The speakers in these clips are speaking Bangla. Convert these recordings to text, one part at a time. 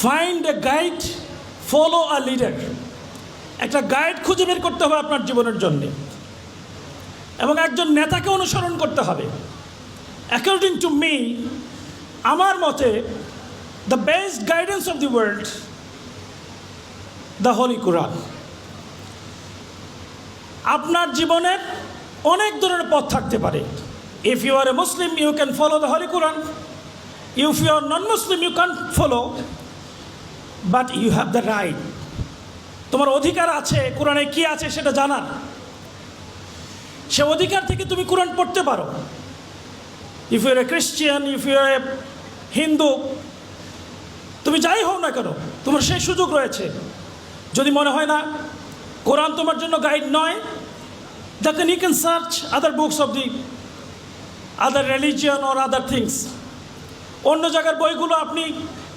Find a guide, follow a leader. একটা গাইড খুঁজে বের করতে হবে আপনার জীবনের জন্য, এবং একজন নেতাকে অনুসরণ করতে হবে। অ্যাকর্ডিং টু মি, আমার মতে the best guidance of the world, the holy Quran. আপনার জীবনের অনেক ধরনের পথ থাকতে পারে। If you are a Muslim, you can follow the holy Quran. If you are non Muslim, you can follow, but you have the right. তোমার অধিকার আছে কোরআনে কি আছে সেটা জানার। সে অধিকার থেকে তুমি কোরআন পড়তে পারো। If you are a Christian, if you are a Hindu, তুমি যাই হও না কেন, তোমার সেই সুযোগ রয়েছে। যদি মনে হয় না কোরআন তোমার জন্য গাইড নয়, then you can search other books of the other religion or other things. অন্য জায়গার বইগুলো আপনি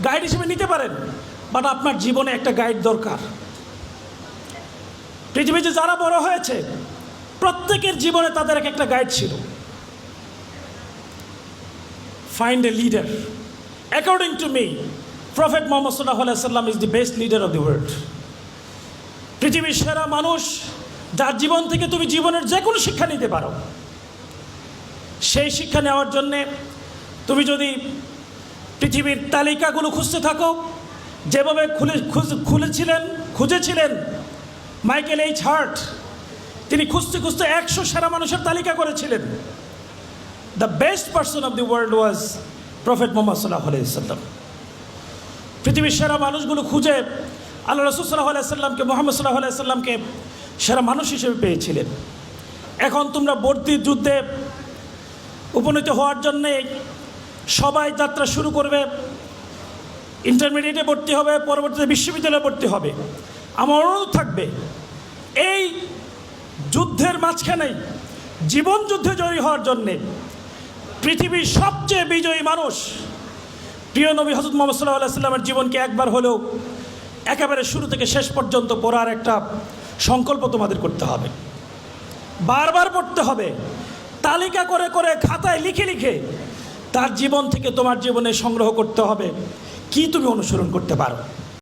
গাইড হিসেবে নিতে পারেন, বাট আপনার জীবনে একটা গাইড দরকার। পৃথিবীতে যারা বড় হয়েছে প্রত্যেকের জীবনে তাদের একটা গাইড ছিল। Find a leader. According to me, prophet Muhammad সাল্লাল্লাহু আলাইহি ওয়াসাল্লাম is the best leader of the world. পৃথিবীর সেরা মানুষ, যার জীবন থেকে তুমি জীবনের যে কোনো শিক্ষা নিতে পারো। সেই শিক্ষা নেওয়ার জন্যে তুমি যদি পৃথিবীর তালিকাগুলো খুঁজতে থাকো, যেভাবে খুঁজেছিলেন মাইকেল এইচ হার্ট, তিনি খুঁজতে খুঁজতে 100 সেরা মানুষের তালিকা করেছিলেন। The best person of the world was prophet Muhammad সাল্লাল্লাহু আলাইহি ওয়াসাল্লাম। পৃথিবীর সেরা মানুষগুলো খুঁজে আল্লাহ রাসূল সাল্লাল্লাহু আলাইহি ওয়াসাল্লামকে, মুহাম্মদ সাল্লাল্লাহু আলাইহি ওয়াসাল্লামকে সেরা মানুষ হিসেবে পেয়েছিলেন। এখন তোমরা ভর্তির যুদ্ধে উপনীত হওয়ার জন্যে সবাই যাত্রা শুরু করবে। ইন্টারমিডিয়েটে ভর্তি হবে, পরবর্তীতে বিশ্ববিদ্যালয়ে ভর্তি হবে। আমার অনুরোধ থাকবে, এই যুদ্ধের মাঝখানেই জীবন যুদ্ধে জয়ী হওয়ার জন্যে পৃথিবীর সবচেয়ে বিজয়ী মানুষ প্রিয় নবী হযরত মুহাম্মদ সাল্লাল্লাহু আলাইহি ওয়াসাল্লামের জীবনকে একবার হলেও একেবারে শুরু থেকে শেষ পর্যন্ত পড়ার একটা সংকল্প তোমাদের করতে হবে। বারবার পড়তে হবে, তালিকা করে করে খাতায় লিখে লিখে তার জীবন থেকে তোমার জীবনে সংগ্রহ করতে হবে কি তুমি অনুসরণ করতে পারো।